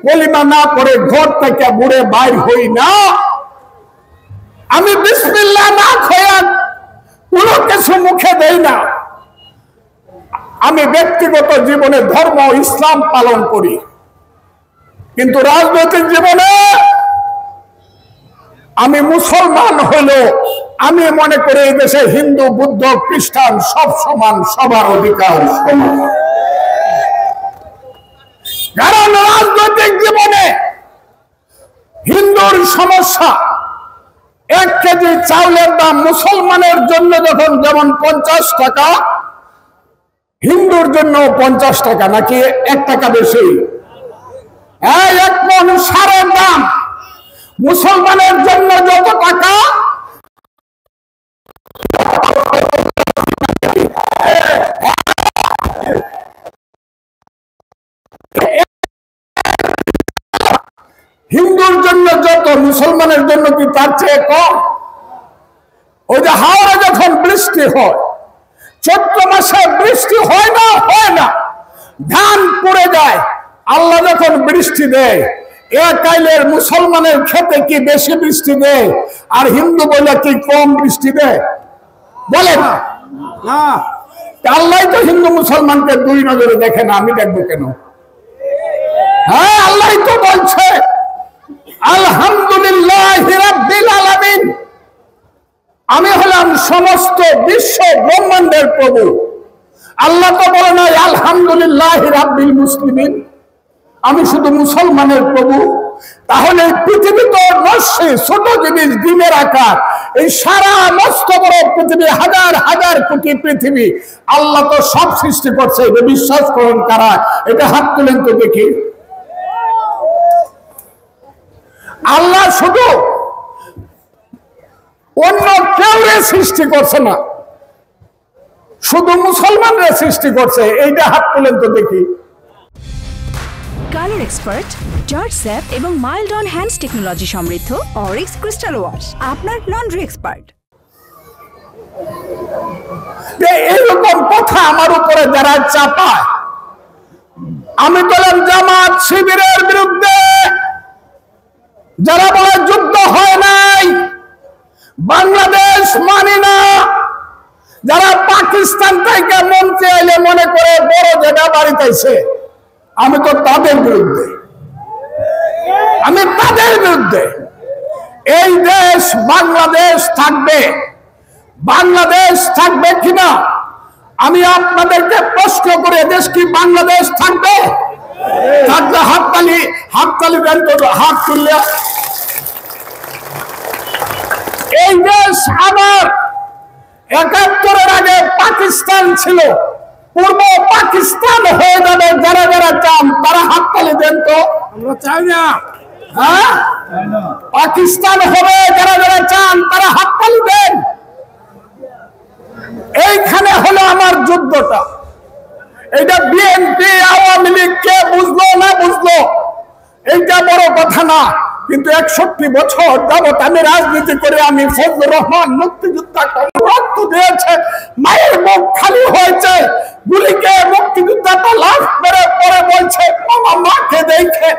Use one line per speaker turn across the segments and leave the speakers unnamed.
কলিমা না পড়ে ঘর থেকে বুড়ে বাইর হই না, আমি বিসমিল্লাহ না খোয়া কোনো কিছু মুখে দেই না। আমি ব্যক্তিগত জীবনে ধর্ম ইসলাম পালন করি, কিন্তু রাজনৈতিক জীবনে আমি মুসলমান হলেও আমি মনে করি এই দেশে হিন্দু, বুদ্ধ, খ্রিস্টান সব সমান, সবার অধিকার সমান। কারণ রাজনৈতিক জীবনে হিন্দুর সমস্যা, 1 কেজি চাউলের দাম মুসলমানের জন্য যখন যেমন 50 টাকা, হিন্দুর জন্য 50 টাকা, নাকি 1 টাকা বেশি? 1 মণ সারের দাম মুসলমানের জন্য যত টাকা, হিন্দুর জন্য যত, মুসলমানের জন্য কি তার চেয়ে কম? ওই যে হাওড়ে যখন বৃষ্টি হয়, চৈত্র মাসে বৃষ্টি হয় না, ধান পড়ে যায়, আল্লাহ যখন বৃষ্টি দেয়, কাইলের মুসলমানের ক্ষেতে কি বেশি বৃষ্টি দেয় আর হিন্দু বলে কি কম বৃষ্টি দেয়? বলে না। আল্লাহ তো হিন্দু মুসলমানকে 2 নজরে দেখে না, আমি দেখবো কেন? হ্যাঁ, আল্লাহ তো বলছে আলহামদুলিল্লাহি রাব্বিল আলামিন, আমি হলাম সমস্ত বিশ্ব ব্রহ্মাণ্ডের প্রভু। আল্লাহ তো বলে নাই আলহামদুলিল্লাহি রাব্বিল মুসলিমিন, আমি শুধু মুসলমানের প্রভু। তাহলে পৃথিবী তো নস্যে ছোট জিনিস, দিনের আকার। এই সারা মস্ত বড় পৃথিবী, হাজার হাজার কোটি পৃথিবী, আল্লাহ তো সব সৃষ্টি করছে। এটা বিশ্বাস করেন কারা? এটা হাত তুলেন তো দেখি। আল্লাহ শুধু অন্য কেউরে সৃষ্টি করছে না, শুধু মুসলমানরা সৃষ্টি করছে। এইটা হাত তুলেন তো দেখি।
কালার এক্সপার্ট, জর্জ স্যাপ এবং মাইল্ড অন হ্যান্ডস টেকনোলজি সমৃদ্ধ অরিক্স ক্রিস্টাল ওয়াশ, আপনার লন্ড্রি এক্সপার্ট।
এরকম কথা আমার উপরে যারা চাপায়, আমি বললাম জামাত শিবিরের বিরুদ্ধে, যারা বলে যুদ্ধ হয় নাই, বাংলাদেশ মানি না, যারা পাকিস্তান থেকে মন্ত্রী আইলে মনে করে বড় জায়গা বাড়িতেছে, আমি তো তাদের বিরুদ্ধে, আমি তাদের বিরুদ্ধে। এই দেশ বাংলাদেশ থাকবে, বাংলাদেশ থাকবে কিনা আমি আপনাদেরকে প্রশ্ন করে, দেশ কি বাংলাদেশ থাকবে? থাকলে হাততালি দেন তো, হাত তুললে। এই দেশ আবার ৭১-এর আগে পাকিস্তান ছিল, পূর্ব পাকিস্তান হয়ে যাবে। যারা যারা চান তারা হাততালি দেন তো। আমরা চাই না, হ্যাঁ, পাকিস্তান হবে। যারা যারা চান তারা হাততালি দেন। এইখানে হলো আমার যুদ্ধটা। এটা বিএনপি আওয়ামী লীগ কে বুঝলো না বুঝলো এইটা বড় কথা না, কিন্তু 61 বছর যাবত আমি রাজনীতি করে, আমি ফজলুর রহমান মুক্তিযোদ্ধা রক্ত দিয়েছে, মায়ের মুখ খালি হয়েছে, গুলিকে মুক্তিযোদ্ধাটা লাশ মেরে পরে বলছে মামা মাকে দেখে,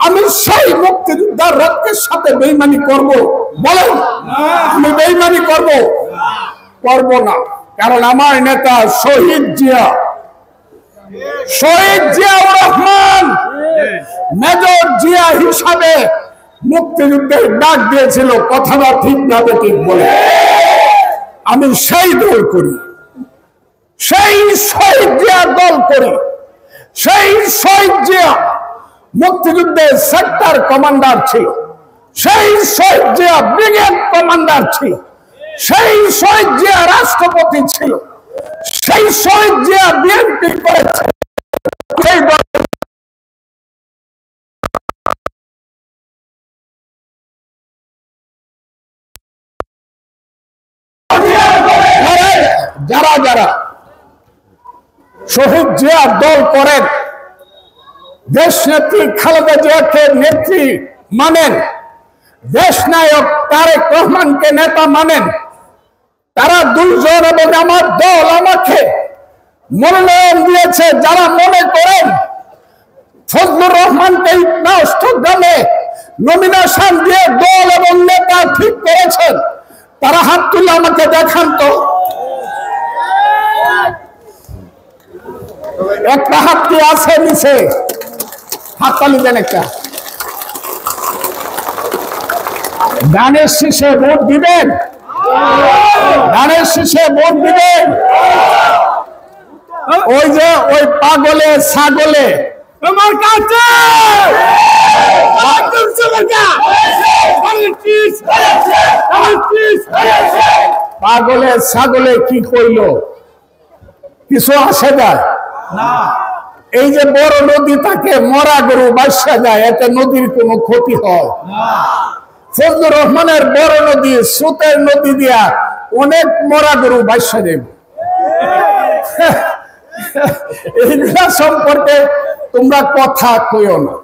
আমি সেই মুক্তিযোদ্ধার রক্তের সাথে বেইমানি করব? বলেন, আমি বেইমানি করব? করব না। কারণ আমার নেতা শহীদ জিয়াউর রহমান মেজর জিয়া হিসাবে মুক্তিযুদ্ধের ডাক দিয়েছিল। কথাটা ঠিক না ঠিক বলে, আমি সেই দল করি, সেই শহীদ জিয়া দল করি। সেই শহীদ জিয়া মুক্তিযুদ্ধের সেক্টর কমান্ডার ছিল, সেই শহীদ জিয়া ব্রিগেড কমান্ডার ছিল, সেই শহীদ জিয়া রাষ্ট্রপতি ছিল, সেই শহীদ জিয়া বিএনপি করেছে। যারা যারা শহীদ জিয়ার দল করেন, দেশ নেত্রী খালেদা জিয়াকে নেত্রী মানেন, দেশ নায়ক তারেক রহমানকে নেতা মানেন, তারা দুইজন এবং আমার দল আমাকে মনোনয়ন দিয়েছে। যারা মনে করেন ফজলুর রহমানকে চট্টগ্রামে নমিনেশন দিয়ে দল এবং নেতা ঠিক করেছেন, তারা হাত তুলে আমাকে দেখান তো। একটা হাত কি আছে নিচে? হাততালি দেন একটা। ধানের শীষে ভোট দিবেন? ধানের শীষে ভোট দিবেন? ওই যে ওই পাগলে ছাগলে আমার কাছে পাগলে ছাগলে কি কইল? কিছু আসে যায় না। এই যে বড় নদী তাকে মরা গরু বাসা যায়, এতে নদীর কোনো ক্ষতি হয় না। ফজলুর রহমানের বড় নদী স্রোতের নদী দিয়া অনেক মরা গরু বাসা যাবে। এইগুলা সম্পর্কে তোমরা কথা কইও না।